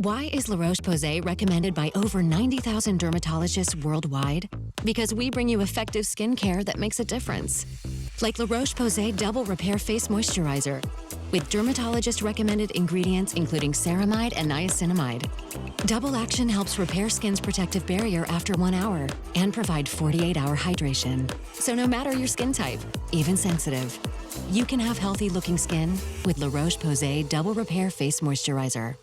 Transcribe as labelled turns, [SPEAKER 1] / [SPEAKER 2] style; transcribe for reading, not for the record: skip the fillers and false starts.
[SPEAKER 1] Why is La Roche-Posay recommended by over 90,000 dermatologists worldwide? Because we bring you effective skincare that makes a difference. Like La Roche-Posay Double Repair Face Moisturizer, with dermatologist-recommended ingredients including ceramide and niacinamide. Double action helps repair skin's protective barrier after 1 hour and provide 48-hour hydration. So no matter your skin type, even sensitive, you can have healthy-looking skin with La Roche-Posay Double Repair Face Moisturizer.